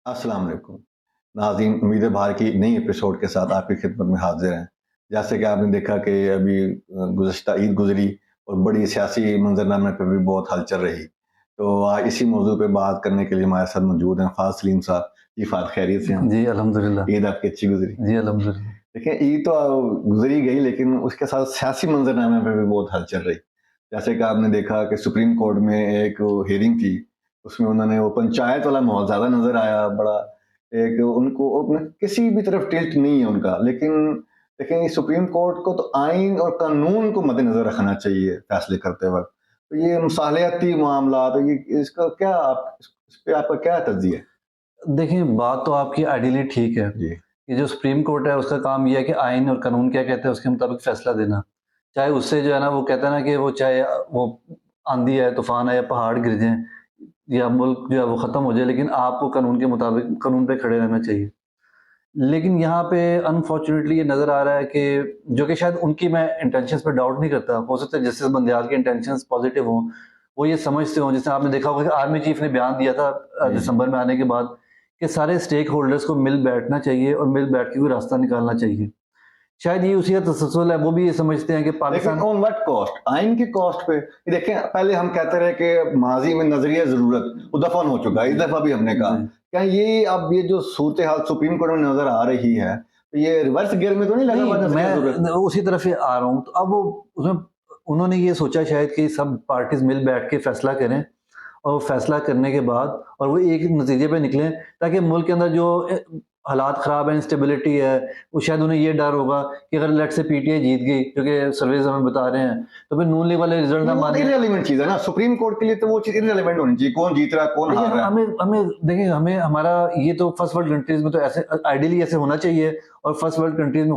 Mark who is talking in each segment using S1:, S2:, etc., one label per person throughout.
S1: अस्सलाम वालेकुम। नाज़रीन, उम्मीद है बाहर की नई एपिसोड के साथ आपकी खिदमत में हाज़िर हैं। जैसे कि आपने देखा कि अभी गुज़श्ता ईद गुज़री और बड़ी सियासी मंज़रनामे पे भी बहुत हलचल रही। तो आज इसी मौज़ू पे बात करने के लिए हमारे साथ मौजूद हैं फ़ाज़ सलीम साहब। जी फ़ाज़, खैरियत से हैं?
S2: जी, अल्हम्दुलिल्लाह।
S1: ईद आपकी अच्छी गुज़री?
S2: जी, अल्हम्दुलिल्लाह।
S1: देखिए, ईद तो गुज़री गई, लेकिन उसके साथ सियासी मंज़रनामे पे भी बहुत हलचल रही। जैसे कि आपने देखा कि सुप्रीम कोर्ट में एक हियरिंग थी, उसमें उन्होंने वो पंचायत वाला माहौल ज़्यादा नज़र आया, बड़ा एक उनको अपने किसी भी तरफ टिल्ट नहीं है उनका। लेकिन देखें, ये सुप्रीम कोर्ट को तो आइन और कानून को मद्देनज़र रखना चाहिए फैसले करते वक़्त। तो ये मुसालहती मामला, तो ये इसका क्या आप इस पे आपका क्या तज़्ज़िया है?
S2: देखिए, बात तो आपकी आइडियली ठीक है।
S1: जी,
S2: ये जो सुप्रीम कोर्ट है, उसका काम ये है कि आइन और कानून क्या कहते हैं, उसके मुताबिक फ़ैसला देना। चाहे उससे जो है ना, वो कहते हैं ना कि वो चाहे वो आँधी है, तूफ़ान है या पहाड़ गिर जाएँ या मुल्क जो है वो ख़त्म हो जाए, लेकिन आपको कानून के मुताबिक कानून पे खड़े रहना चाहिए। लेकिन यहाँ पे अनफॉर्चुनेटली ये नज़र आ रहा है कि जो कि शायद उनकी, मैं इंटेंशंस पे डाउट नहीं करता। हो सकता है जस्टिस बंदयाल के इंटेंशंस पॉज़िटिव हों, वो ये समझते हों, जैसे आपने देखा होगा कि आर्मी चीफ़ ने बयान दिया था
S1: जी, जी।
S2: दिसंबर में आने के बाद कि सारे स्टेक होल्डर्स को मिल बैठना चाहिए और मिल बैठ के कोई रास्ता निकालना चाहिए। शायद ये उसी का तसलसल है, वो भी ये समझते हैं कि
S1: लेकिन
S2: पाकिस्तान।
S1: On what cost? आइन की कॉस्ट पे। ये देखें, पहले हम कहते रहे कि माजी में नजरिया जरूरत वो दफन हो चुका है, इस दफा भी हमने कहा
S2: जी।
S1: क्या ये अब ये जो सूरत हाल सुप्रीम कोर्ट में नजर आ रही है, तो ये रिवर्स गियर में तो नहीं लगा
S2: नहीं,
S1: हुआ नजरिया जरूरत?
S2: मैं उसी तरफ ही आ रहा हूँ। तो अब वो उसमें उन्होंने ये सोचा शायद कि सब पार्टीज़ मिल बैठ के फैसला करें और फैसला करने के बाद और वो एक नतीजे पे निकलें, ताकि मुल्क के अंदर जो हालात ख़राब है, इंस्टेबिलिटी है, वो शायद उन्हें ये डर होगा कि अगर लेट्स से पीटीआई जीत गई, क्योंकि सर्वेज़ हमें बता रहे हैं, तो फिर नून लीग वाले रिज़ल्ट ना
S1: वो
S2: माने।
S1: इररिलेवेंट चीज है ना, सुप्रीम कोर्ट के लिए तो वो चीज इररिलेवेंट होनी चाहिए, कौन जीत रहा है कौन
S2: देखिए,
S1: हार रहा है।
S2: हमें हमें देखिए, हमें हमारा ये तो फर्स्ट वर्ल्ड कंट्रीज़ में तो ऐसे आइडियली ऐसे होना चाहिए और फर्स्ट वर्ल्ड कंट्रीज़ में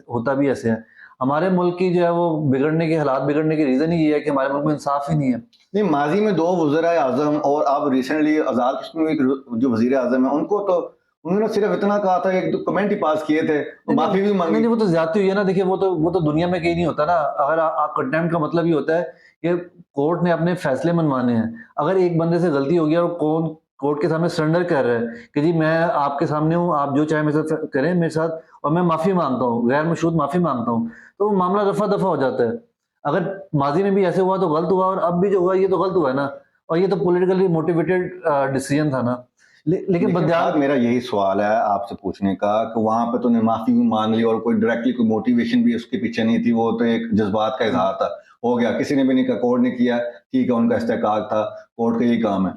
S2: होता भी ऐसे है। हमारे मुल्क की जो है वो बिगड़ने के हालात बिगड़ने की रीज़न ही ये है कि हमारे मुल्क में इंसाफ ही नहीं है।
S1: नहीं, माजी में दो वज़ीर आज़म और अब रिसेंटली आज़ाद कश्मीर के जो वज़ीर आज़म है, उनको तो उन्होंने सिर्फ इतना कहा था, एक दो कमेंट ही पास किए थे, तो
S2: नहीं,
S1: माफी भी
S2: नहीं,
S1: मांगी।
S2: नहीं, वो तो ज़्यादती हुई है ना। देखिए, वो तो दुनिया में कहीं नहीं होता ना। अगर कंटेम्प्ट का मतलब ये होता है कि कोर्ट ने अपने फैसले मनवाने हैं। अगर एक बंदे से गलती हो गई और कौन कोर्ट के सामने सरेंडर कर रहा है कि जी मैं आपके सामने हूँ, आप जो चाहे मेरे साथ करें मेरे साथ, और मैं माफ़ी माँगता हूँ, गैर मशरूत माफ़ी माँगता हूँ, तो वो मामला रफ़ा-दफ़ा हो जाता है। अगर माज़ी में भी ऐसे हुआ तो गलत हुआ, और अब भी जो हुआ ये तो गलत हुआ है ना, और ये तो पॉलिटिकली मोटिवेटेड डिसीजन था ना। लेकिन
S1: देखिए
S2: बंदियाल।
S1: बात, मेरा यही सवाल है आपसे पूछने का कि वहां पे तूने माफी भी मांग ली और कोई डायरेक्टली कोई मोटिवेशन भी उसके पीछे नहीं थी, वो तो एक जज्बात का इजहार था, हो गया, किसी ने भी नहीं कहा, कोर्ट ने किया, ठीक है, उनका इस्तेहकाक था, कोर्ट का यही काम है।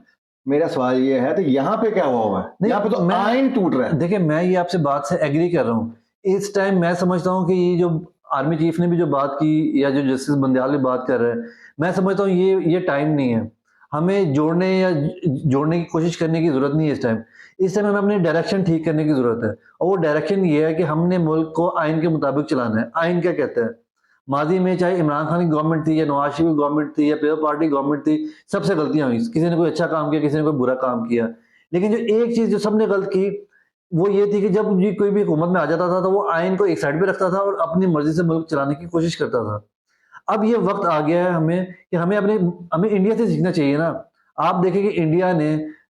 S1: मेरा सवाल ये है, तो यहाँ पे क्या हुआ है?
S2: नहीं,
S1: यहाँ पे तो
S2: मैं
S1: आइन टूट रहा है।
S2: देखिए, मैं ये आपसे बात से एग्री कर रहा हूँ। इस टाइम मैं समझता हूँ कि ये जो आर्मी चीफ ने भी जो बात की या जो जस्टिस बंदयाल भी बात कर रहे हैं, मैं समझता हूँ ये टाइम नहीं है। हमें जोड़ने की कोशिश करने की ज़रूरत नहीं है इस टाइम। इस टाइम हमें अपनी डायरेक्शन ठीक करने की ज़रूरत है, और वो डायरेक्शन ये है कि हमने मुल्क को आइन के मुताबिक चलाना है। आइन क्या कहता है? माज़ी में चाहे इमरान खान की गवर्नमेंट थी या नवाज़ शरीफ की गवर्नमेंट थी या लेबर पार्टी की गवर्नमेंट थी, सबसे गलतियाँ हुई। किसी ने कोई अच्छा काम किया, किसी ने कोई बुरा काम किया। लेकिन जो एक चीज़ जो सबने गलत की, वो ये थी कि जब ये कोई भी हुकूमत में आ जाता था, तो वो आइन को एक साइड पे रखता था और अपनी मर्ज़ी से मुल्क चलाने की कोशिश करता था। अब ये वक़्त आ गया है हमें कि हमें इंडिया से सीखना चाहिए ना। आप देखें कि इंडिया ने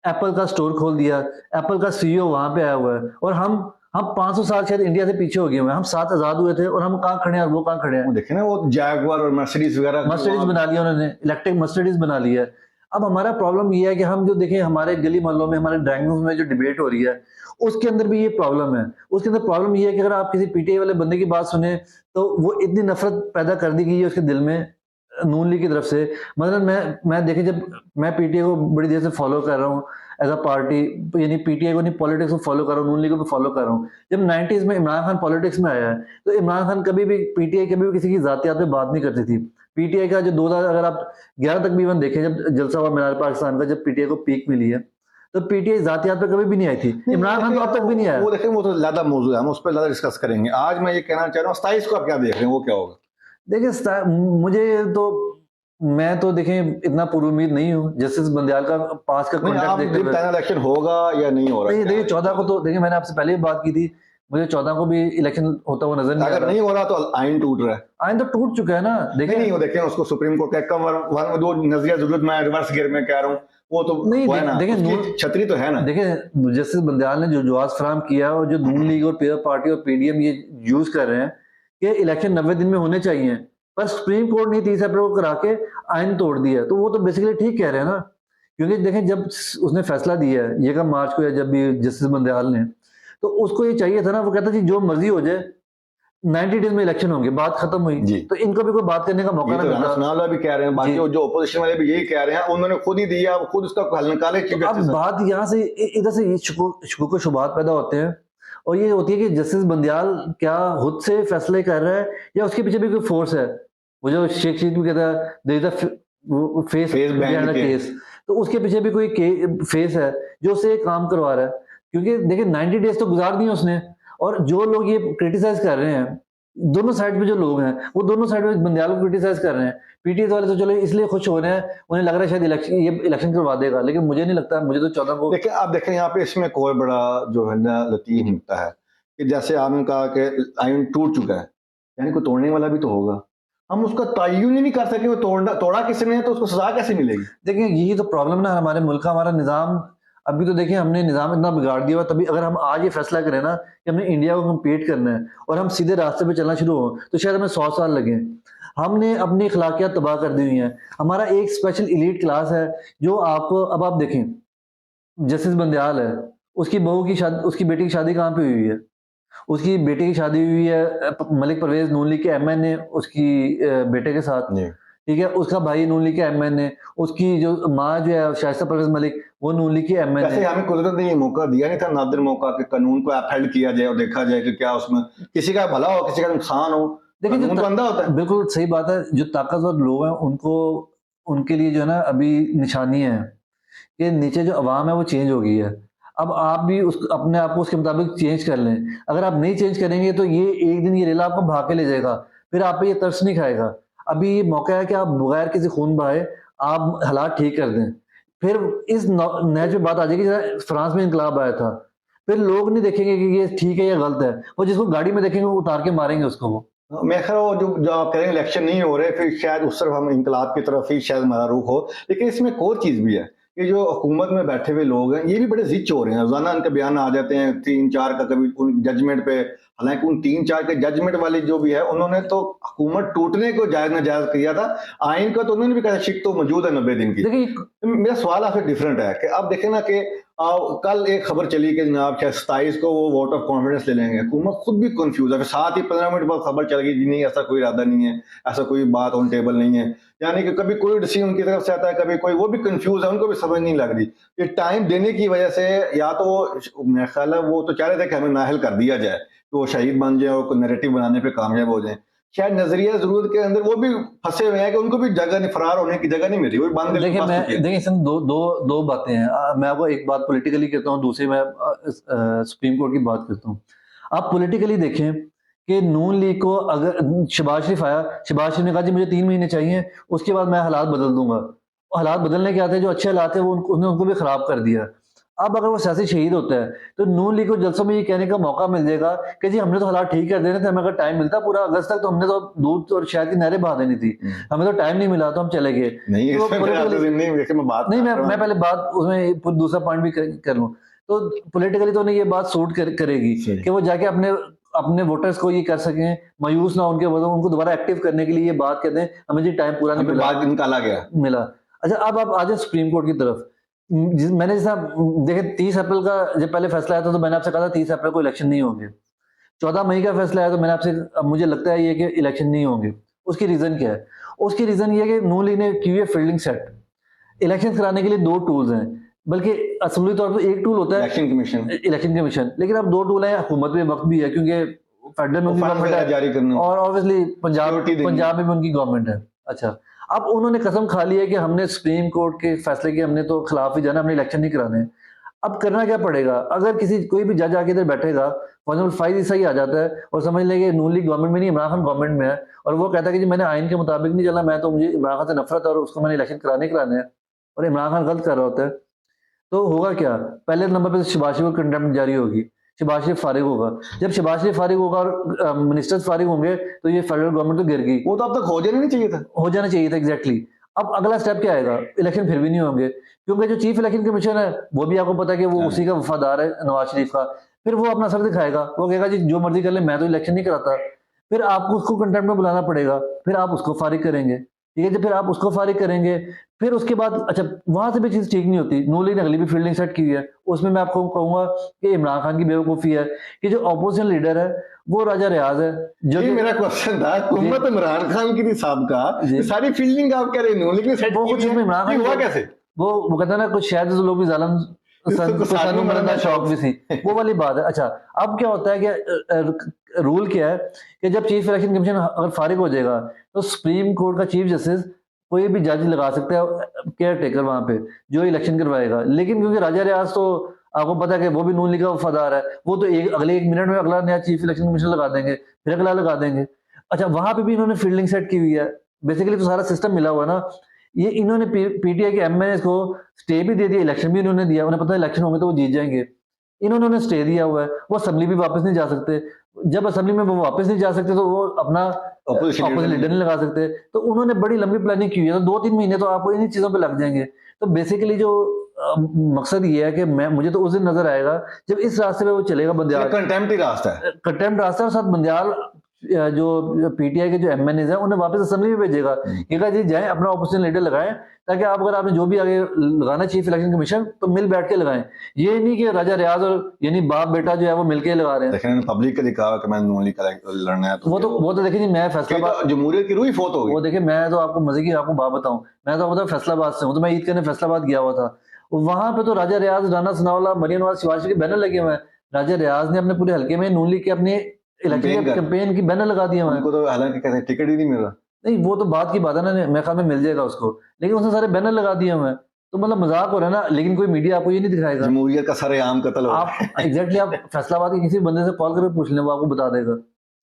S2: एप्पल का स्टोर खोल दिया, एप्पल का सीईओ वहाँ पे आया हुआ है, और हम 500 साल शायद इंडिया से पीछे हो गए हुए हैं। हम 7 आज़ाद हुए थे और हम कहाँ खड़े हैं और वो कहाँ खड़े हैं।
S1: वो देखे ना, वो जैगवार और मर्सिडीज वगैरह
S2: मर्सिडीज़ बना लिया उन्होंने, इलेक्ट्रिक मर्सिडीज़ बना लिया है। अब हमारा प्रॉब्लम ये है कि हम जो देखें हमारे गली मोहल्लों में, हमारे ड्राइंग रूम में जो डिबेट हो रही है, उसके अंदर भी ये प्रॉब्लम है। उसके अंदर प्रॉब्लम ये है कि अगर आप किसी पीटीआई वाले बंदे की बात सुने, तो वो इतनी नफ़रत पैदा कर दी गई है उसके दिल में नून लीग की तरफ से। मतलब मैं देखें, जब मैं पीटीआई को बड़ी देर से फ़ॉलो कर रहा हूँ एज़ अ पार्टी, यानी पीटीआई को नहीं, पॉलिटिक्स को फ़ॉलो कर रहा हूँ, नून लीग को भी फ़ॉलो कर रहा हूँ। जब 90s में इमरान खान पॉलिटिक्स में आया है, तो इमरान खान कभी भी, पीटीआई कभी भी किसी की ज़ातियात पे बात नहीं करती थी। पीटीआई का जो 2000, अगर आप 11 तक भी इवन देखें, जब जलसा हुआ मीनार पाकिस्तान का, जब पीटीआई को पीक मिली है, तो पीटीआई ज़ातियात पे कभी भी नहीं आई थी।
S1: नहीं,
S2: इमरान खान तो अब तक भी नहीं आया।
S1: वो देखें, वो तो ज्यादा मौजूद है, हम उस पर ज्यादा डिस्कस करेंगे। आज मैं ये कहना चाह रहा हूँ, 27 को आप क्या देख रहे हैं, वो क्या होगा?
S2: देखिए, मुझे तो, मैं तो देखें इतना पूर्व उम्मीद नहीं हूँ जस्टिस बंदयाल का पास का
S1: नहीं,
S2: कॉन्टेक्ट
S1: आप
S2: देखते हुए।
S1: इलेक्शन होगा या नहीं हो रहा,
S2: नहीं,
S1: क्या
S2: देखिए,
S1: है?
S2: 14 को तो देखिए, मैंने आपसे पहले भी बात की थी, मुझे 14 को भी इलेक्शन होता हुआ नजर नहीं आ
S1: अगर
S2: रहा।
S1: नहीं हो रहा तो आइन टूट रहा है।
S2: आइन तो टूट चुका है ना।
S1: नहीं
S2: देखिए,
S1: नहीं, वो देखें, उसको सुप्रीम कोर्ट का कम वन दो नजरिया जरूरत, मैं रिवर्स गियर में कह रहा हूँ, वो तो
S2: नहीं,
S1: वो है ना,
S2: देखिए,
S1: उसकी छतरी तो है ना।
S2: देखिए जस्टिस बंदयाल ने जो जवाब फराहम किया और जो नून लीग और पीपल पार्टी और पीडीएम ये यूज कर रहे हैं कि इलेक्शन 90 दिन में होने चाहिए, पर सुप्रीम कोर्ट ने 30 अप्रैल को करा के आइन तोड़ दिया, तो वो तो बेसिकली ठीक कह रहे हैं ना। क्योंकि देखें, जब उसने फैसला दिया है ये का मार्च को, या जब भी जस्टिस बंदयाल ने, तो उसको ये चाहिए था ना, वो कहता जी जो मर्जी हो जाए, 90 डेज में इलेक्शन होंगे, बात खत्म हुई।
S1: जी।
S2: तो इनको भी कोई बात करने का मौका
S1: ये
S2: ना
S1: तो राणा
S2: मिलता।
S1: सनाउल्लाह भी कह रहे हैं, बाकी
S2: जी।
S1: जो ऑपोजिशन वाले भी यही कह रहे हैं, उन्होंने खुद ही दिया, वो खुद उसका हल निकाले चीफ
S2: अब
S1: जस्टिस।
S2: बात यहाँ से इधर से ये शुकूक शुबहात पैदा होते हैं, और ये होती है कि जस्टिस बंदयाल क्या खुद से फैसले कर रहा है या उसके पीछे भी कोई फोर्स है। वो जो शेख शहीद भी कहता है there is a face
S1: Face behind
S2: behind the
S1: the
S2: case, तो उसके पीछे भी कोई फेस है जो उससे काम करवा रहा है। क्योंकि देखिए 90 डेज तो गुजार दिए उसने, और जो लोग ये क्रिटिसाइज कर रहे हैं, दोनों साइड पे जो लोग हैं, वो दोनों साइड पे बंदयाल को क्रिटिसाइज कर रहे हैं। पीटीएस वाले तो चलो इसलिए खुश हो रहे हैं, उन्हें लग रहा है शायद ये इलेक्शन करवा देगा, लेकिन मुझे नहीं लगता। मुझे तो 14 को
S1: देखिए, आप देखें यहाँ पे इसमें एक और बड़ा जो है ना लतीफ नुकता है कि जैसे आपने कहा कि आइन टूट चुका है, यानी कोई तोड़ने वाला भी तो होगा। हम उसका तयन ही नहीं कर सके वो तोड़ा किसने है, तो उसको सजा कैसे मिलेगी?
S2: देखिए यही तो प्रॉब्लम ना हमारे मुल्क का, हमारा निज़ाम। अभी तो देखिए हमने निज़ाम इतना बिगाड़ दिया हुआ, तभी अगर हम आज ये फैसला करें ना कि हमने इंडिया को कम्पीट करना है और हम सीधे रास्ते पे चलना शुरू हो, तो शायद हमें 100 साल लगे। हमने अपनी अखलाकियात तबाह कर दी हुई हैं। हमारा एक स्पेशल इलीट क्लास है जो आपको, अब आप देखें जस्टिस बंदयाल है, उसकी बहू की शादी, उसकी बेटी की शादी कहाँ पे हुई है? उसकी बेटी की शादी हुई है मलिक परवेज नून लीग के एमएन है उसकी बेटे के साथ।
S1: जी।
S2: ठीक है, उसका भाई नून लीग के एमएन है, उसकी जो माँ जो है शाइस्ता परवेज मलिक, वो नून लीग की एमएन
S1: वैसे
S2: है।
S1: हमें कुदरत ने ये मौका दिया नहीं था, नादिर मौका, कि कानून को अपहेल्ड किया जाए और देखा जाए कि क्या उसमें किसी का भला हो, किसी का नुकसान हो।
S2: देखिए
S1: कानून तो अंधा होता है।
S2: बिल्कुल सही बात है। जो ताकतवर लोग हैं उनको, उनके लिए जो है ना अभी निशानी है कि नीचे जो अवाम है वो चेंज हो गई है। अब आप भी उस अपने आप को उसके मुताबिक चेंज कर लें। अगर आप नहीं चेंज करेंगे तो ये एक दिन ये रेला आपको भाग के ले जाएगा, फिर आप पे ये तरस नहीं खाएगा। अभी ये मौका है कि आप बगैर किसी खून बहाए आप हालात ठीक कर दें। फिर इस नहज पे बात आ जाएगी जैसे फ्रांस में इनकलाब आया था, फिर लोग नहीं देखेंगे कि ये ठीक है या गलत है, वो जिसको गाड़ी में देखेंगे वो उतार के मारेंगे उसको। वो
S1: मैं खैर वो जो आप कह रहे हैं इलेक्शन नहीं हो रहे, फिर शायद उस तरफ हम इंकलाब की तरफ ही शायद हमारा रुख हो। लेकिन इसमें एक और चीज भी है कि जो हुकूमत में बैठे हुए लोग हैं ये भी बड़े जिच हो रहे हैं। रोजाना उनके बयान आ जाते हैं 3-4 का, कभी उन जजमेंट पे। हालांकि उन 3-4 के जजमेंट वाली जो भी है, उन्होंने तो हुकूमत टूटने को जायज नाजायज किया था। आइन का तो उन्होंने भी कहा शिक तो मौजूद है 90 दिन की।
S2: देखिए
S1: मेरा सवाल आपसे डिफरेंट है कि आप देखें ना कि कल एक खबर चली कि जनाब शायद 27 को वो वोट ऑफ कॉन्फिडेंस ले लेंगे। हुकूमत खुद भी कंफ्यूज है, फिर साथ ही 15 मिनट बाद खबर चल गई जी नहीं ऐसा कोई इरादा नहीं है, ऐसा कोई बात ऑन टेबल नहीं है। यानी कि कभी कोई डिसीजन उनकी तरफ से आता है, कभी कोई, वो भी कंफ्यूज है, उनको भी समझ नहीं लग रही। ये टाइम देने की वजह से, या तो वो मेरा ख्याल है वो तो चाह रहे थे कि हमें नाहल कर दिया जाए, तो वो शहीद बन जाए और नैरेटिव बनाने पे कामयाब हो जाए। शायद नजरिया जरूरत के अंदर वो भी फंसे हुए हैं कि उनको भी जगह नहीं, फरार होने की जगह नहीं मिल रही, वो भी बंद
S2: देखिए
S1: फंस चुके हैं।
S2: देखिए इसमें दो बातें हैं। मैं आपको एक बात पॉलिटिकली कहता हूँ, दूसरी मैं सुप्रीम कोर्ट की बात करता हूँ। आप पॉलिटिकली देखें कि नून लीग को अगर शहबाज शरीफ आया, शहबाज शरीफ ने कहा जी मुझे 3 महीने चाहिए, उसके बाद मैं हालात बदल दूंगा। हालात बदलने के आते जो अच्छे हालात है वो उन्होंने उनको भी खराब कर दिया। अब अगर वो सियासी शहीद होता है तो नून लीग को जलसों में ये कहने का मौका मिल जाएगा कि जी हमने तो हालात ठीक कर देने थे, हमें अगर टाइम मिलता पूरा अगस्त तक तो हमने तो दूध और शहद की नहरें बहा देनी थी, हमें तो टाइम नहीं मिला तो हम चले गए।
S1: नहीं,
S2: तो
S1: इसमें नहीं, देखिए मैं बात
S2: नहीं,
S1: कर रहा हूं।
S2: मैं पहले बात उसमें दूसरा पॉइंट भी कर लूं। तो पॉलिटिकली तो उन्हें ये बात सूट करेगी कि वो जाके अपने वोटर्स को ये कर सकें, मायूस ना उनके वजह, उनको दोबारा एक्टिव करने के लिए ये बात कहते हैं हमें जी टाइम पूरा नहीं मिला,
S1: बाद निकाला गया
S2: मिला। अच्छा, अब आप आ जाए सुप्रीम कोर्ट की तरफ। मैंने जैसा देखे 30 अप्रैल का जब पहले फैसला आया था तो मैंने आपसे कहा था 30 अप्रैल को इलेक्शन नहीं होंगे। 14 मई का फैसला आया तो मैंने आपसे, अब मुझे लगता है ये कि इलेक्शन नहीं होंगे। उसकी रीजन क्या है? उसकी रीजन ये है कि नून लीग ने की है फील्डिंग सेट। इलेक्शन कराने के लिए 2 टूल्स हैं, बल्कि असली तौर पर एक टूल होता है इलेक्शन कमीशन, लेकिन अब 2 टूल है। हुकूमत में वक्त भी है क्योंकि फेडरल में उनकी गवर्नमेंट है
S1: जारी करना,
S2: और ऑब्वियसली पंजाब में भी उनकी गवर्नमेंट है। अच्छा, अब उन्होंने कसम खा ली है कि हमने सुप्रीम कोर्ट के फैसले के हमने तो खिलाफ ही जाना, हमने इलेक्शन नहीं कराने। अब करना क्या पड़ेगा? अगर कोई भी जज आके इधर बैठेगा, फॉर एग्जाम्पल फाइज ईसा ही आ जाता है और समझ लेंगे नून लीग गवर्नमेंट में नहीं, इमरान खान गवर्नमेंट में है, और वो कहता है कि जी मैंने आइन के मुताबिक नहीं चलना, मैं तो मुझे इमरान खान से नफरत है और उसको मैंने इलेक्शन कराने है, और इमरान खान गलत कर रहा होता है, तो होगा क्या? पहले नंबर पर शहबाज शरीफ को कंटेम्प्ट जारी होगी, शहबाज शरीफ फारिग होगा। जब शहबाज शरीफ फारिग होगा और मिनिस्टर्स फारिग होंगे तो ये फेडरल गवर्नमेंट तो गिर गई।
S1: वो तो अब तक हो जाना नहीं चाहिए था,
S2: हो जाना चाहिए था एग्जैक्टली। अब अगला स्टेप क्या आएगा? इलेक्शन फिर भी नहीं होंगे, क्योंकि जो चीफ इलेक्शन कमीशन है वो भी आपको पता है कि वो
S1: हाँ।
S2: उसी का वफादार है, नवाज शरीफ का। फिर वो अपना असर दिखाएगा, वो कहेगा जी जो मर्जी कर ले, मैं तो इलेक्शन नहीं कराता। फिर आपको उसको कंटेम्प्ट में बुलाना पड़ेगा, फिर आप उसको फारिग करेंगे, ठीक है जी। फिर आप उसको फारिग करेंगे, फिर उसके बाद अच्छा वहां से भी चीज ठीक नहीं होती। नून लीग ने अगली भी फील्डिंग सेट की हुई है, उसमें मैं आपको कहूंगा कि इमरान खान की बेवकूफी है कि जो अपोजिशन लीडर है वो राजा रियाज है, जो
S1: ये
S2: कि
S1: मेरा क्वेश्चन था। हुकूमत इमरान खान की थी साहबका,
S2: जी।
S1: ये सारी फील्डिंग आप कह रहे हैं, लेकिन सेट
S2: वो
S1: की
S2: कुछ
S1: हुई है।
S2: उसमें इमरान
S1: ये
S2: खान
S1: हुआ
S2: को-
S1: कैसे?
S2: वो कहते हैं ना कुछ शायद लोग भी जालम
S1: इसको सानू मरना
S2: शौक भी थी, वो वाली बात है। अच्छा अब क्या होता है कि रूल क्या है कि जब चीफ इलेक्शन कमीशन अगर फारिग हो जाएगा तो सुप्रीम कोर्ट का चीफ जस्टिस कोई भी जज लगा सकता है केयर टेकर वहां पे जो इलेक्शन करवाएगा। लेकिन क्योंकि राजा रियाज तो आपको पता है कि वो भी नून लीग का वफादार है, वो तो अगले 1 मिनट में अगला नया चीफ इलेक्शन कमीशन लगा देंगे, फिर अगला लगा देंगे। अच्छा वहां पे भी इन्होंने फील्डिंग सेट की हुई है, बेसिकली तो सारा सिस्टम मिला हुआ है ना। ये इन्होंने पीटीआई के एमएनए को स्टे भी दे दिया, इलेक्शन भी इन्होंने दिया, उन्हें पता है इलेक्शन होंगे तो वो जीत जाएंगे। इन्होंने स्टे दिया हुआ है, वो असेंबली भी वापस नहीं जा सकते। जब असेंबली में वो वापस नहीं जा सकते तो वो अपना
S1: Opposition
S2: ऑपोजिट
S1: leader
S2: लीडर नहीं लगा सकते। तो उन्होंने बड़ी लंबी प्लानिंग की हुई है, तो 2-3 महीने तो आपको इन्हीं चीजों पे लग जाएंगे। तो बेसिकली जो मकसद ये है कि मुझे तो उस दिन नजर आएगा जब इस रास्ते पे वो चलेगा बंदियाल,
S1: कंटेम्प्टी रास्ता है।
S2: कंटेम्प्ट रास्ता, और साथ बंदियाल जो पीटीआई के जो एमएनए हैं उन्हें वापस असेंबली में भेजेगा, कहेगा जी जाएं अपना ऑपोजिशन लीडर लगाएं, ताकि आप अगर आपने जो भी आगे लगाना चीफ इलेक्शन कमीशन तो मिल बैठ के लगाएं। ये नहीं कि राजा रियाज और यानी बाप बेटा जो है वो मिलके लगा रहे हैं।
S1: लेकिन पब्लिक का दिखावा कि मैं नून लीग का लड़ना है,
S2: वो तो देखिए जी, मैं फैसलाबाद,
S1: जमहूरियत की रूह ही फौत हो गई।
S2: वो देखिए मैं तो आपको मजे की आपको बात बताऊं, मैं तो आपको फैसलाबाद से हूँ, तो मैं ईद करने फैसलाबाद गया हुआ था। वहां पे तो राजा रियाज, राना सनाउल्लाह, मरियम नवाज, शिवाजी के बैनर लगे हुए हैं। राजा रियाज ने अपने पूरे हल्के में नून लीग के अपने इलेक्शन कैंपेन की बैनर लगा दिए हुए हैं।
S1: उनको तो हालांकि कहते हैं टिकट ही नहीं मिल रहा।
S2: नहीं वो तो बात की बात है ना, मेरे ख्याल में मिल जाएगा उसको, लेकिन उसने सारे बैनर लगा दिए हुए हैं। तो मतलब मजाक हो रहा है ना, लेकिन कोई मीडिया आपको ये नहीं दिखाएगा।
S1: जमहूरियत का सरेआम कत्ल हो रहा है।
S2: आप एग्जैक्टली आप फैसलाबाद के किसी बंदे से कॉल करके पूछ लें, वो आपको बता देगा।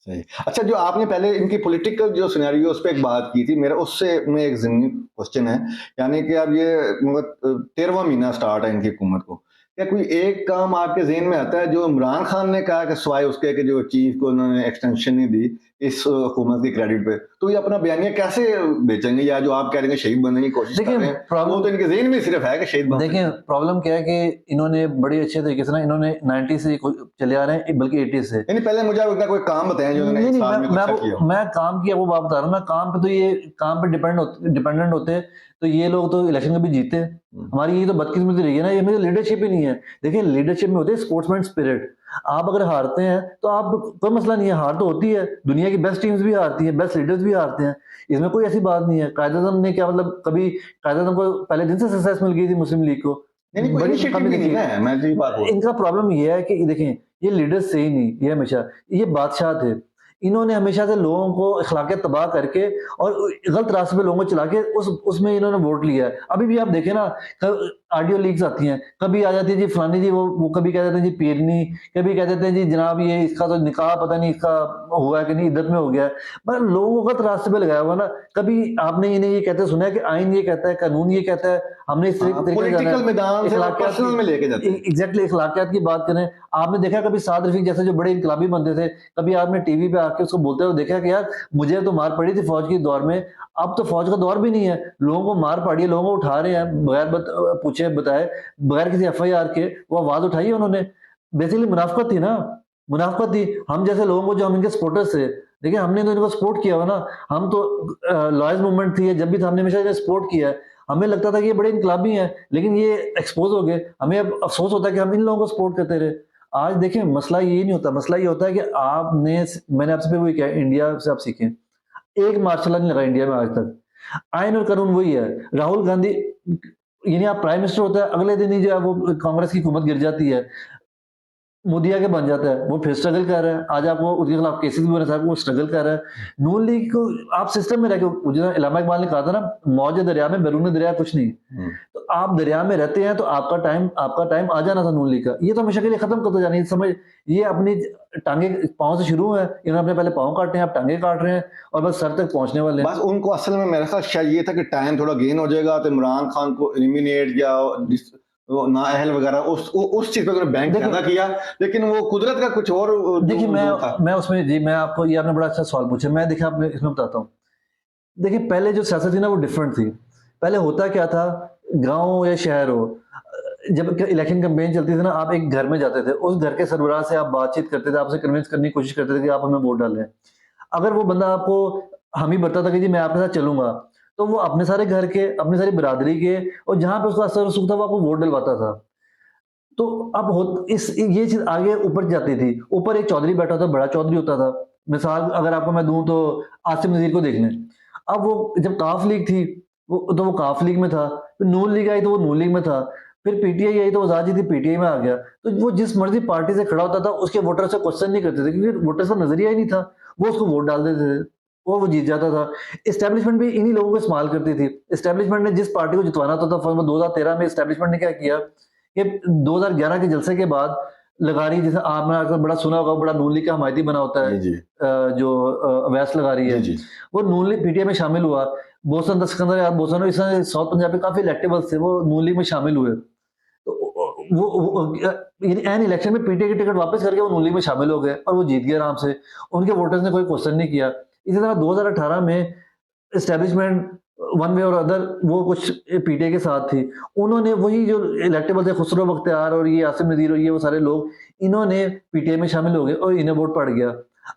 S1: सही। अच्छा जो आपने पहले इनकी पॉलिटिकल जो सिनेरियो उस पर एक बात की थी, मेरा उससे में एक ज़िमनी क्वेश्चन है, यानी कि अब ये 13वां महीना स्टार्ट है इनकी हुकूमत को, क्या कोई एक काम आपके ज़हन में आता है जो इमरान खान ने कहा कि सिवाय उसके कि जो चीफ को उन्होंने एक्सटेंशन नहीं दी इस हुकूमत की क्रेडिट पे, तो ये अपना बयानिया कैसे बेचेंगे, या जो आप कह रहे हैं शहीद बनने की कोशिश कर रहे हैं, वो तो इनके ज़हन में सिर्फ है कि शहीद बन।
S2: देखिए प्रॉब्लम क्या है कि इन्होंने बड़ी अच्छे तरीके से ना, इन्होंने 90 से चले आ रहे हैं, बल्कि 80 से।
S1: यानी पहले मुझे उनका कोई काम बताएं जो उन्होंने
S2: नहीं,
S1: इस साल में कुछ अच्छा किया।
S2: मैं काम की आपको बात बता रहा हूँ ना, काम पे तो ये काम पे डिपेंडेंट होते तो ये लोग तो इलेक्शन कभी जीते। हमारी ये तो बदकिस्मती रही है ना, ये मेरी लीडरशिप ही नहीं है। देखिए लीडरशिप में होती है स्पोर्ट्समैन स्पिरिट। आप अगर हारते हैं तो आप कोई मसला नहीं है, हार तो होती है, दुनिया की बेस्ट टीम्स भी हारती हैं, बेस्ट लीडर्स भी हारते हैं, इसमें कोई ऐसी बात नहीं है। कायद-ए-आज़म ने क्या मतलब, कभी कायद-ए-आज़म को पहले दिन से सक्सेस मिल गई थी मुस्लिम लीग को,
S1: नहीं कोई इनिशिएटिव नहीं है, मैं जी बात बोल।
S2: इनका प्रॉब्लम ये है कि देखें ये लीडर्स से ही नहीं, ये हमेशा ये बादशाह थे, इन्होंने हमेशा से लोगों को अखलाकियत तबाह करके और गलत रास्ते पे लोगों को चला के उसमें इन्होंने वोट लिया है। अभी भी आप देखें ना, ऑडियो लीक्स आती हैं, कभी आ जाती है जी फलानी जी, वो कभी कह देते हैं जी पीरनी, कभी कह देते हैं जी जनाब ये इसका तो निकाह पता नहीं इसका हुआ है कि नहीं, इद्दत में हो गया है, पर लोगों को गलत रास्ते पे लगाया हुआ ना। कभी आपने इन्हें ये कहते सुना है कि आइन ये कहता है, कानून ये कहता है, हमने इस
S1: पॉलिटिकल मैदान से पर्सनल में लेके जाते हैं।
S2: एग्जैक्टली इखलाकियात की बात करें, आपने देखा कभी साद रफीक जैसे जो बड़े इनकलाबी बनते थे, कभी आपने टीवी पे आके उसको बोलते हुए देखा कि यार मुझे तो मार पड़ी थी फौज के दौर में, अब तो फौज का दौर भी नहीं है, लोगों को मार पड़ी है, लोगों को उठा रहे हैं बगैर पूछे बताए, बगैर किसी एफआईआर के वो आवाज उठाई है उन्होंने। बेसिकली मुनाफकत थी ना, मुनाफकत थी। हम जैसे लोगों को, जो हम इनके सपोर्टर्स थे, देखिए हमने तो इनको सपोर्ट किया हुआ ना, हम तो लॉयर्स मूवमेंट थी, जब भी था हमने हमेशा सपोर्ट किया है, हमें लगता था कि ये बड़े इनकलाबी हैं, लेकिन ये एक्सपोज हो गए, हमें अब अफसोस होता है कि हम इन लोगों को सपोर्ट करते रहे। आज देखिए मसला ये नहीं होता, मसला ये होता है कि मैंने आपसे फिर वही कहा, इंडिया से आप सीखें, एक मार्शल लॉ नहीं लगा इंडिया में आज तक, आइन और कानून वही है। राहुल गांधी यानी आप प्राइम मिनिस्टर होता है, अगले दिन ही जो है वो कांग्रेस की हुकूमत गिर जाती है, मोदी आके बन जाता है, वो फिर स्ट्रगल कर रहा है, आज आपको उसके खिलाफ केसेस भी बने साहब, वो स्ट्रगल कर रहा है। नून लीग को आप सिस्टम में रह के, जितना इलामा इकबाल ने कहा था ना, मौज दरिया में बैरून दरिया कुछ नहीं, तो आप दरिया में रहते हैं तो आपका टाइम आ जाना था नून लीग का, ये तो हमेशा के लिए खत्म करते जाना, समझ, ये अपनी टांगे पाँव से शुरू है, इन्होंने अपने पहले पाँव काटे हैं, आप टांगे काट रहे हैं और बस सर तक पहुंचने वाले हैं।
S1: बस उनको असल में मेरे साथ शायद ये था कि टाइम थोड़ा गेन हो जाएगा तो इमरान खान को एलिमिनेट या नाअहल वगैरह उस चीज पे बैंक ज्यादा किया, लेकिन वो कुदरत का कुछ और।
S2: देखिए मैं उसमें जी, मैं आपको, ये आपने बड़ा अच्छा सवाल पूछा, मैं देखिए आपने इसमें बताता हूँ। देखिए पहले जो सियासत थी ना वो डिफरेंट थी, पहले होता क्या था, गांव या शहर हो, जब इलेक्शन कैंपेन चलती थी ना, आप एक घर में जाते थे, उस घर के सरबराह से आप बातचीत करते थे, आपसे कन्विंस करने की कोशिश करते थे कि आप हमें वोट डालें। अगर वो बंदा आपको हामी भरता था कि जी मैं आपके साथ चलूंगा, तो वो अपने सारे घर के, अपनी सारी बिरादरी के, और जहां पे उसका असर सुख था वो आपको वोट डलवाता था। तो अब हो इस ये चीज आगे ऊपर जाती थी। ऊपर एक चौधरी बैठा था, बड़ा चौधरी होता था। मिसाल अगर आपको मैं दूं तो आसिम नजीर को देख लें। अब वो जब काफ लीग थी, वो काफ लीग में था। फिर नून लीग आई तो वो नून लीग में था। फिर पीटीआई आई तो वो आजादी थी, पीटीआई में आ गया। तो वो जिस मर्जी पार्टी से खड़ा होता था, उसके वोटर से क्वेश्चन नहीं करते थे, क्योंकि वोटर्स का नजरिया ही नहीं था। वो उसको वोट डाल देते थे, वो जीत जाता था। एस्टेब्लिशमेंट भी इन्हीं लोगों को इस्तेमाल करती थी। एस्टेब्लिशमेंट ने जिस पार्टी को जितवाना होता था, 2013 में एस्टेब्लिशमेंट ने क्या किया कि 2011 के जलसे के बाद लगारी, जैसे आपने आजकल बड़ा सुना होगा, बड़ा नून लीग का हमायती बना होता है,
S1: जी
S2: जो अवैस लगारी
S1: जी
S2: है,
S1: जी
S2: वो नून लीग पीटीआई में शामिल हुआ। बोसन सिकंदर यार बोसन, इस साउथ पंजाब के काफी इलेक्टेबल्स थे, वो नून लीग में शामिल हुए। तो एन इलेक्शन में पीटीआई की टिकट वापस करके वो नून लीग में शामिल हो गए और वो जीत गए आराम से। उनके वोटर्स ने कोई क्वेश्चन नहीं किया। इसी तरह 2018 में एस्टेब्लिशमेंट वन वे और अदर वो कुछ पीटीआई के साथ थी। उन्होंने वही जो इलेक्टेबल थे, खुसरो बख्तियार और ये आसिम नजीर और ये वो सारे लोग, इन्होंने पीटीआई में शामिल हो गए और इन्हें वोट पड़ गया।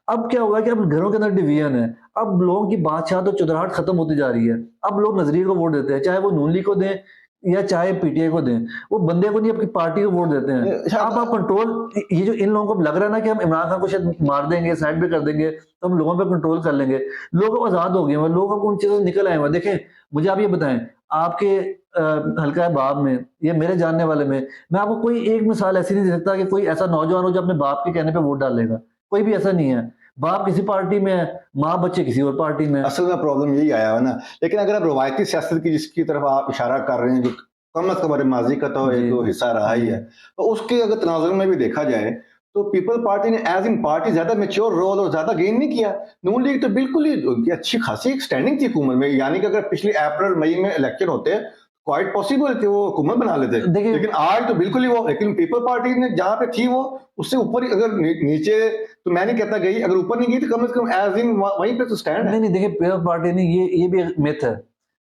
S2: अब क्या हुआ कि अब घरों के अंदर डिवीजन है। अब लोगों की बादशाह तो चुदराहट खत्म होती जा रही है। अब लोग नजरिए को वोट देते हैं, चाहे वो नून लीग को दें या चाहे पीटीआई को दें। वो बंदे को नहीं, अपनी पार्टी को वोट देते हैं। अब आप कंट्रोल, ये जो इन लोगों को लग रहा है ना कि हम इमरान खान को शायद मार देंगे, साइड पे कर देंगे, तो हम लोगों पे कंट्रोल कर लेंगे। लोग अब आजाद हो गए हैं, लोग अब उन चीजों से निकल आए हुए हैं। देखें, मुझे आप ये बताएं, आपके हल्का बाप में या मेरे जानने वाले में, मैं आपको कोई एक मिसाल ऐसी नहीं दे सकता कि कोई ऐसा नौजवान हो जो अपने बाप के कहने पे वोट डालेगा। कोई भी ऐसा नहीं है। बाप किसी पार्टी में है, माँ बच्चे किसी और पार्टी में है।
S1: असल में प्रॉब्लम यही आया है ना। लेकिन अगर आप रवायती सियासत की जिसकी तरफ आप इशारा कर रहे हैं, जो कम अज कम हमारे माजी का तो
S2: जी
S1: एक हिस्सा रहा ही
S2: जी
S1: है, तो उसके अगर तनाजुर में भी देखा जाए तो पीपल पार्टी ने एज इन पार्टी ज्यादा मेच्योर रोल और ज्यादा गेन नहीं किया। नून लीग तो बिल्कुल ही उनकी अच्छी खासी एक स्टैंडिंग थी हुकूमत में, यानी कि अगर पिछले अप्रैल मई में इलेक्शन होते क्वाइट पॉसिबल कि वो हुकूमत बना लेते।
S2: देखिए,
S1: लेकिन आज तो बिल्कुल ही वो, लेकिन पीपल पार्टी ने जहां पे थी वो उससे ऊपर ही, अगर नीचे तो मैं नहीं कहता गई, अगर ऊपर नहीं गई तो कम से कम एज इन वहीं पे तो स्टैंड है।
S2: नहीं नहीं, देखिए पीपल पार्टी ने ये भी एक मिथ है।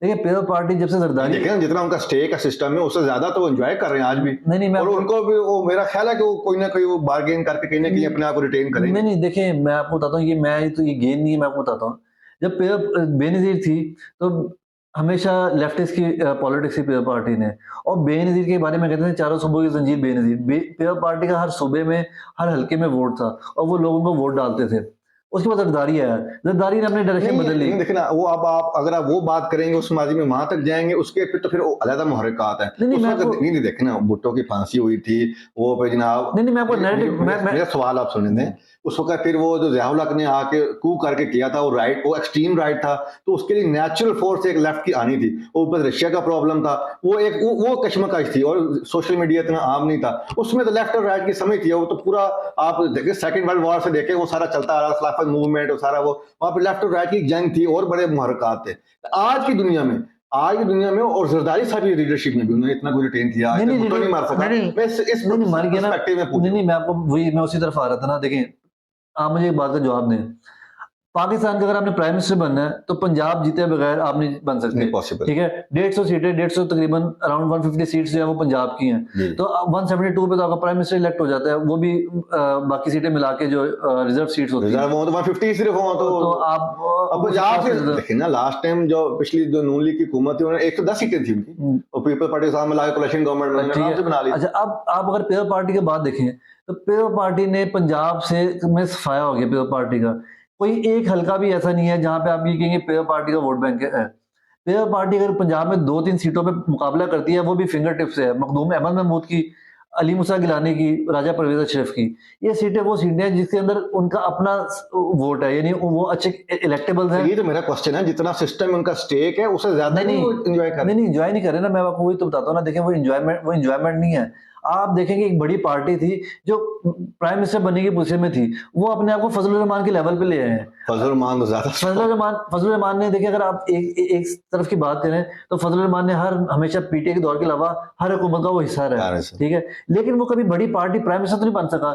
S2: देखिए पीपल पार्टी जब से जरदारी,
S1: देखें ना, जितना उनका स्टेक का सिस्टम है उससे ज्यादा तो एंजॉय कर रहे हैं आज भी।
S2: नहीं नहीं मैं
S1: और
S2: आपको,
S1: उनको भी वो, मेरा ख्याल है कि वो कोई ना कोई वो बार्गेन करके कहीं ना कहीं अपने आप को रिटेन करेंगे।
S2: नहीं नहीं, देखिए मैं आपको बताता हूँ, ये मैं तो ये गेन नहीं है, मैं आपको बताता हूँ। जब पीपल बेनजीर थी तो हमेशा लेफ्टिस्ट की पॉलिटिक्स की पीपल पार्टी ने, और बेनजीर के बारे में कहते हैं चारों सूबों की जंजीर बेनजीर। पीपल पार्टी का हर सूबे में, हर हल्के में वोट था और वो लोगों को वोट डालते थे। उसके बाद जरदारी आया, जरदारी ने अपनी डायरेक्शन
S1: नहीं
S2: बदल ली।
S1: नहीं, देखना वो, अब आप अगर आप वो बात करेंगे उस माजी में वहां तक जाएंगे, उसके फिर तो फिर वो अलग मुहर्रिकात है
S2: नहीं नहीं
S1: उस
S2: मैं
S1: वक्त।
S2: आपको,
S1: नहीं नहीं, देखना भुट्टो की फांसी हुई थी वो पे जनाब।
S2: नहीं नहीं मैं आपको नैरेटिव,
S1: मेरा सवाल आप सुन लें। उस वक्त फिर वो जो ज़ियाउल हक ने आके कू करके किया था, वो राइट, वो एक्सट्रीम राइट था, तो उसके लिए नेचुरल फोर्स एक लेफ्ट की आनी थी। वो ऊपर रशिया का प्रॉब्लम था, वो एक वो कशमकश थी, और सोशल मीडिया इतना आम नहीं था उसमें, तो लेफ्ट और राइट की समझ थी। वो तो पूरा आप देखें सेकंड वर्ल्ड वॉर से देखें, वो सारा चलता आ रहा, खिलाफत मूवमेंट, वो सारा वो वहां पर लेफ्ट और राइट की जंग थी और बड़े मुहर्रिकात थे। आज की दुनिया में, और जरदारी साहब की लीडरशिप में भी उन्होंने इतना कुछ रिटेन किया, आज तक भुट्टो नहीं मार सका। मैं इस
S2: मर गया ना।
S1: पर्सपेक्टिव में पूछ
S2: नहीं
S1: रहा
S2: नहीं, मैं आपको वही, मैं उसी तरफ आ रहा था ना। देखें, आप मुझे एक बात का जवाब दें। पाकिस्तान का अगर आपने प्राइम मिनिस्टर बनना है तो पंजाब जीते बगैर आप नहीं बन सकते।
S1: नहीं पॉसिबल।
S2: ठीक है, 150 सीटें, 150 तकरीबन अराउंड 150 सीट्स जो है वो पंजाब की हैं। तो 172 पे तो आपका प्राइम मिनिस्टर इलेक्ट हो जाता है, वो भी बाकी सीटें मिला के जो रिजर्व सीट्स होती हैं।
S1: रिजर्व हो तो 150 सिर्फ हो
S2: तो आप
S1: अब पंजाब से देखिए ना, लास्ट टाइम जो पिछली जो नून लीग की हुकूमत थी उन्होंने 110 सीटें थी उनकी, और पीपल पार्टी के साथ मिला के कोalition गवर्नमेंट में
S2: ठीक
S1: आराम से बना ली।
S2: है। अच्छा, अब आप अगर पीपल पार्टी के बाद देखें तो पीपल पार्टी ने पंजाब से में सफाया हो गया। पीपल पार्टी का कोई एक हल्का भी ऐसा नहीं है जहां पे आप ये कहेंगे पीपल पार्टी का वोट बैंक है। पीपल पार्टी अगर पंजाब में 2-3 सीटों पे मुकाबला करती है, वो भी फिंगर टिप से है। मखदूम अहमद महमूद की, अली मूसा गिलानी की, राजा परवेज अशरफ की, ये सीटें वो सीटें हैं जिसके अंदर उनका अपना वोट है, यानी वो अच्छे इलेक्टेबल्स हैं।
S1: ये तो मेरा क्वेश्चन है, जितना सिस्टम उनका स्टेक है उससे ज्यादा नहीं एंजॉय कर।
S2: नहीं एंजॉय नहीं कर रहे ना, मैं आपको वही तो बताता हूँ ना। देखें, वो एंजॉयमेंट नहीं है। आप देखेंगे एक बड़ी पार्टी थी जो प्राइम मिनिस्टर बनने की पोजीशन में थी, वो अपने आप को फजल रहमान के लेवल पे ले आए हैं।
S1: फजल रहमान तो ज्यादा,
S2: फजल रहमान ने, देखिए अगर आप एक तरफ की बात करें तो फजल रहमान ने हमेशा पीटीआई के दौर के अलावा हर हुकूमत का वो हिस्सा रहा है। ठीक है, लेकिन वो कभी बड़ी पार्टी प्राइम मिनिस्टर तो नहीं बन सका।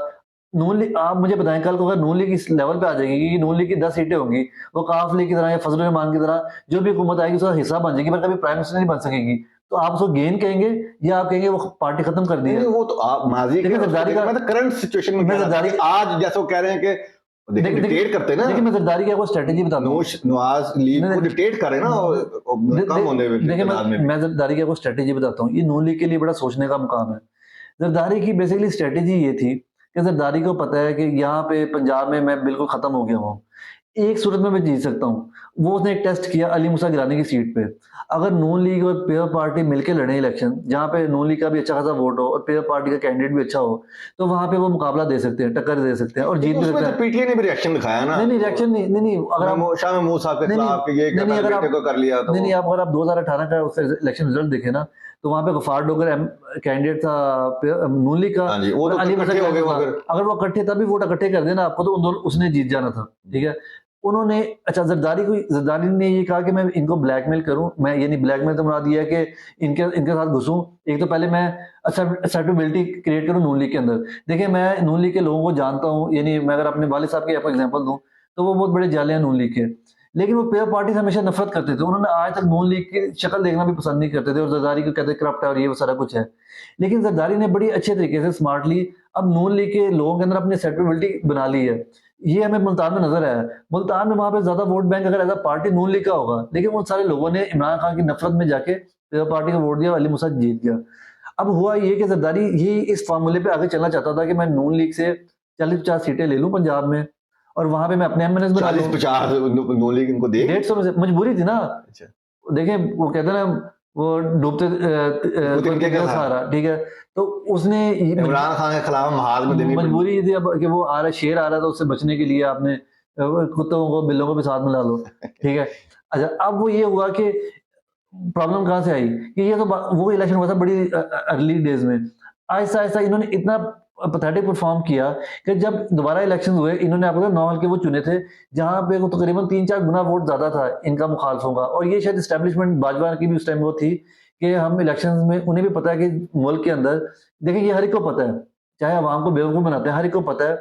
S2: नून लीग, आप मुझे बताएं कल को अगर नून लीग इस लेवल पे आ जाएगी कि नून लीग की 10 सीटें होंगी, वो काफ लीग की तरह या फजल रहमान की तरह जो भी हुकूमत आएगी उसका हिस्सा बन जाएगी, पर कभी प्राइम मिनिस्टर नहीं बन सकेगी, तो आप उसको गेन कहेंगे या आप कहेंगे वो पार्टी खत्म कर दी है?
S1: नहीं वो तो आप माजी
S2: देखिए जरदारी का,
S1: मैं तो करंट सिचुएशन में
S2: मैं
S1: कह रहा था
S2: जरदारी
S1: कि आज जैसे वो कह रहे हैं कि देखिए डिक्टेट करते हैं ना,
S2: देखिए मैं जरदारी की आपको स्ट्रेटेजी बताता हूँ।
S1: नवाज लीग को डिक्टेट करे ना कम होने में।
S2: देखिए मैं जरदारी की आपको स्ट्रेटेजी बताता हूँ, ये नून लीग के लिए बड़ा सोचने का मुकाम है। जरदारी की बेसिकली स्ट्रेटेजी ये थी कि जरदारी को पता है कि यहाँ पे पंजाब में मैं बिल्कुल खत्म हो गया हूँ, एक सूरत में मैं जीत सकता हूँ। वो उसने एक टेस्ट किया अली मूसा गिलानी की सीट पे, अगर नून लीग और पेयर पार्टी मिलकर लड़े इलेक्शन, जहाँ पे नून लीग का भी अच्छा खासा वोट हो और पेयर पार्टी का कैंडिडेट भी अच्छा हो, तो वहां पे वो मुकाबला दे सकते हैं, टक्कर दे सकते हैं और जीत भी सकते हैं।
S1: पीटीआई ने भी रिएक्शन दिखाया ना।
S2: नहीं रिएक्शन नहीं, अगर आप
S1: शाह महमूद साहब के खिलाफ ये बेटे को कर लिया,
S2: नहीं आप अगर आप 2018 का उसका इलेक्शन रिजल्ट देखे ना, तो वहां पे गफार डोगर कैंडिडेट था नून लीग का,
S1: वो तो
S2: अली
S1: इकट्ठे हो गए,
S2: अगर वो इकट्ठे तभी वोट इकट्ठे कर देना आपको तो उसने जीत जाना था, ठीक है। उन्होंने अच्छा जरदारी ने ये कहा कि मैं इनको ब्लैकमेल करूं, मैं ये नहीं ब्लैकमेल तो बना दिया है कि इनके साथ घुसूं, एक तो पहले मैं एक्सेप्टेबिलिटी क्रिएट करूं नून लीग के अंदर। देखिए मैं नून लीग के लोगों को जानता हूं, यानी मैं अगर अपने वालिद साहब की आपको एग्जांपल दूं तो वो बहुत बड़े जाले हैं नून लीग के, लेकिन वो पेयर पार्टी से हमेशा नफरत करते थे, उन्होंने आज तक नून लीग की शक्ल देखना भी पसंद नहीं करते थे और जरदारी को कहते करप्ट है और ये वो सारा कुछ है। लेकिन जरदारी ने बड़ी अच्छे तरीके से स्मार्टली अब नून लीग के लोगों के अंदर अपनी एक्सेप्टेबिलिटी बना ली है। ये हमें मुल्तान में नजर आया, मुल्तान में वहां पे ज्यादा वोट बैंक अगर as a party Noon league का होगा, लेकिन उन सारे लोगों ने इमरान खान की नफरत में जाके पेयर पार्टी को वोट दिया, अली मूसा जीत गया। अब हुआ ये कि जरदारी ये इस फार्मूले पे आगे चलना चाहता था कि मैं नून लीग से 40-50 सीटें ले लूं पंजाब में और वहां पे मैं अपने एमएनएस बना लूं।
S1: 40-50 नून लीग इनको दे
S2: 150 में से मजबूरी थी ना।
S1: अच्छा
S2: देखें वो कहते हैं ना वो डूबते सहारा, ठीक है, तो उसने
S1: इमरान खान के खिलाफ महाज में देनी
S2: मजबूरी थी अब कि वो आ रहा शेर आ रहा था, उससे बचने के लिए आपने कुत्तों को बिल्लों को भी साथ मिला लो, ठीक है। अच्छा अब वो ये हुआ कि प्रॉब्लम कहाँ से आई कि ये तो वो इलेक्शन हुआ था बड़ी अर्ली डेज में, आहिस्ता आहिस्ता इन्होंने इतना पैथेटिक परफॉर्म किया कि जब दोबारा इलेक्शन हुए इन्होंने आपको 9 हल्के वो चुने थे जहां पे वो तकरीबन 3-4 गुना वोट ज्यादा था इनका मुखालफों का, और ये शायद एस्टेब्लिशमेंट भाजपा की भी उस टाइम वो थी कि हम इलेक्शंस में, उन्हें भी पता है कि मुल्क के अंदर देखिए ये हर एक को पता है, चाहे अवाम को बेवकूफ बनाते हैं, हर एक को पता है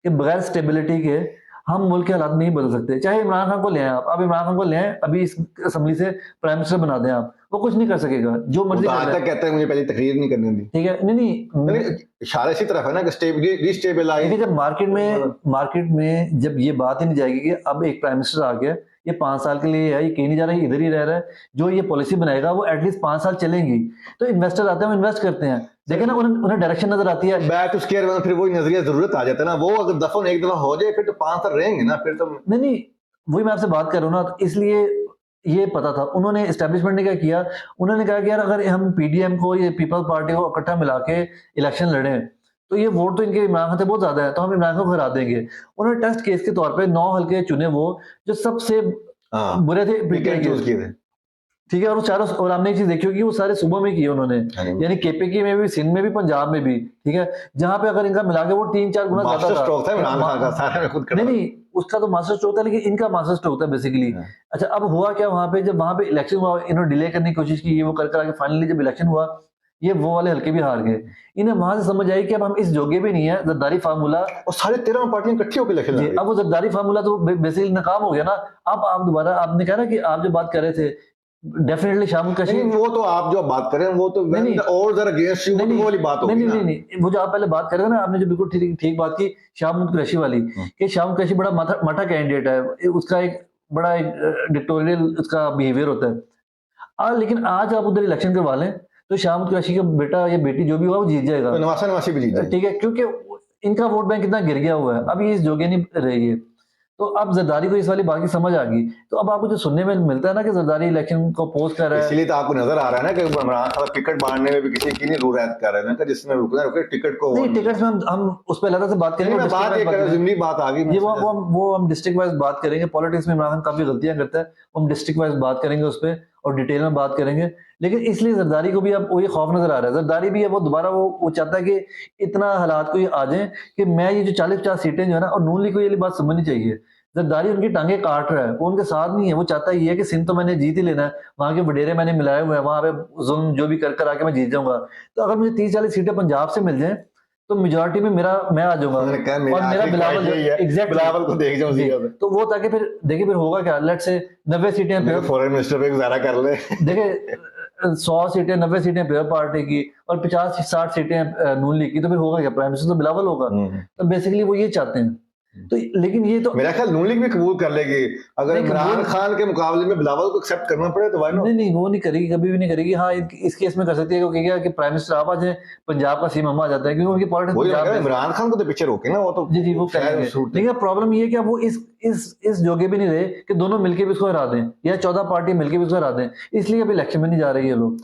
S2: कि बगैर स्टेबिलिटी के हम मुल्क के हालात नहीं बदल सकते। चाहे इमरान खान को ले आए आप इमरान खान को ले आए अभी इस असेंबली से प्राइम मिनिस्टर बना दें आप, वो कुछ नहीं कर सकेगा, जो मर्जी
S1: कहते हैं मुझे पहले तकरीर नहीं करनी थी,
S2: ठीक है। नहीं
S1: इशारा इसी तरफ है ना कि डिस्टेबलाइज।
S2: जब मार्केट में जब ये बात ही नहीं जाएगी कि अब एक प्राइम मिनिस्टर आ गया, ये 5 साल के लिए है, ये कहीं नहीं जा रहा है, इधर ही रह रहा है, जो ये पॉलिसी बनाएगा वो एटलीस्ट 5 साल चलेंगी, तो इन्वेस्टर आते हैं वो इन्वेस्ट करते हैं, देखे ना उन्हें डायरेक्शन नजर आती है,
S1: बैक टू स्क्वायर वन, फिर वही नजरिया जरूरत आ जाता है ना, वो अगर दफन एक दफा हो जाए फिर तो 5 साल रहेंगे ना, फिर तो
S2: नहीं वही मैं आपसे बात कर रहा हूँ ना, तो इसलिए ये पता था उन्होंने, एस्टेब्लिशमेंट ने क्या किया, उन्होंने कहा कि यार अगर हम पीडीएम को या पीपल्स पार्टी को इकट्ठा मिला के इलेक्शन लड़े तो ये वोट तो इनके इमरान खान से बहुत ज्यादा है, तो हम इमरान खान को हरा देंगे। उन्होंने टेस्ट केस के तौर पे 9 हल्के चुने वो जो सबसे बुरे थे पीटीआई के, ठीक है, और चारों, और हमने एक चीज देखी होगी वो सारे सूबों में किए उन्होंने, यानी केपीके में भी, सिंध में भी, पंजाब में भी, ठीक है, जहां पे अगर इनका मिला के वो 3-4 गुना ज्यादा था। नहीं उसका तो मास्टर स्ट्रोक था, लेकिन इनका मास्टर स्ट्रोक था बेसिकली। अच्छा अब हुआ क्या वहां पे, जब वहां पे इलेक्शन हुआ इन्होंने डिले करने की कोशिश की, ये वो कर आके फाइनली जब इलेक्शन हुआ ये वो वाले हल्के भी हार गए, इन्हें वहां से समझ आई कि अब हम इस जोगे भी नहीं है, जरदारी फार्मूला, और
S1: सारे 13 पार्टियां इकट्ठी होकर इलेक्शन लड़ रही,
S2: अब वो जरदारी फार्मूला तो बेसिकली नाकाम हो गया ना। अब आप दोबारा, आपने कहा ना कि आप जो बात कर रहे थे डेफिनेटली शामुल कशी,
S1: वो तो आप जो बात कर रहे हैं वो तो और जरा अगेंस्ट यू वो वाली बात होगी ना।
S2: नहीं वो जो आप पहले बात कर रहे थे ना, आपने जो बिल्कुल ठीक बात की शामुल कशी वाली, कि शामुल कशी बड़ा मठा कैंडिडेट है, उसका एक बड़ा डिक्टोरियल उसका बिहेवियर होता है, लेकिन आज आप उधर इलेक्शन करवा लें तो शामुल कुरैशी का बेटा या बेटी जो भी हुआ वो जीत जाएगा,
S1: नवासी भी जीत जाएगा, ठीक
S2: है, क्योंकि इनका वोट बैंक कितना गिर गया हुआ है, अब ये इस जोगे नहीं रहेगी। तो अब जरदारी को इस वाली बात की समझ आ गई, तो अब आपको जो सुनने में मिलता है ना कि जरदारी इलेक्शन को अपोज कर रहा है,
S1: इसलिए तो आपको नजर आ रहा है ना कि इमरान खान टिकट बांटने में भी किसी की नहीं रुआयत कर रहे हैं, जिसने रुकना रुके टिकट को,
S2: नहीं टिकट में हम उस पर अलग से बात करेंगे,
S1: बात आ गई
S2: वो हम डिस्ट्रिक्ट वाइज बात करेंगे, पॉलिटिक्स में इमरान खान काफी गलतियां करता है, हम डिस्ट्रिक्ट वाइज बात करेंगे उस पर और डिटेल में बात करेंगे। लेकिन इसलिए जरदारी को भी अब वही खौफ नजर आ रहा है, जरदारी भी है वो दोबारा वो चाहता है कि इतना हालात को ये आ जाए कि मैं ये जो 40-50 सीटें जो है ना, और नून लीग को ये बात समझनी चाहिए, जरदारी उनकी टांगे काट रहा है, वो उनके साथ नहीं है, वो चाहता ये है कि सिंध तो मैंने जीत ही लेना है, वहां के वडेरे मैंने मिलाए हुए हैं, वहां पे जुल्म जो भी कर आके मैं जीत जाऊंगा, तो अगर मुझे 30-40 सीटें पंजाब से मिल जाए तो मेजोरिटी में मैं आ जाऊंगा
S1: उन्होंने कहा
S2: और
S1: मेरा
S2: मेरा
S1: आखिरी
S2: बिलावल
S1: ख्वाहिश यही है,
S2: एग्जैक्टली
S1: बिलावल को देख जाऊं
S2: जी,
S1: सीधा
S2: तो वो ताकि फिर देखिए फिर होगा क्या, लेट्स से 90 सीटें
S1: तो फॉरेन मिनिस्टर पे गुजारा कर ले।
S2: देखिए 100 सीटें 90 सीटें पेपर पार्टी की और 50-60 सीटें नून लीग की, तो फिर होगा क्या, प्राइम मिनिस्टर तो बिलावल होगा। तो बेसिकली वो ये चाहते हैं। तो लेकिन ये तो
S1: मेरा ख्याल नून लीग भी कबूल कर लेगी अगर
S2: नहीं,
S1: इमरान
S2: कबूल
S1: खान के मुकाबले में बिलावल को एक्सेप्ट करना पड़े तो वाई नॉट।
S2: नहीं नहीं वो नहीं करेगी, कभी भी नहीं करेगी। हाँ इस केस में कर सकती है क्योंकि क्या कि प्राइम मिनिस्टर आप आ जाए, पंजाब का सीएम हम आ जाता है क्योंकि उनकी पॉलिटिक्स
S1: वही
S2: पंजाब
S1: लगा,
S2: में
S1: इमरान खान को तो पीछे रोके ना, वो तो
S2: जी वो
S1: शायद
S2: करेंगे।
S1: सूट
S2: लेकिन प्रॉब्लम ये है कि अब वो इस जोगे भी नहीं रहे कि दोनों मिलके भी उसको हरा दें या 14 पार्टी मिलके भी उसको हरा दें, इसलिए अभी इलेक्शन में नहीं जा रही है लोग।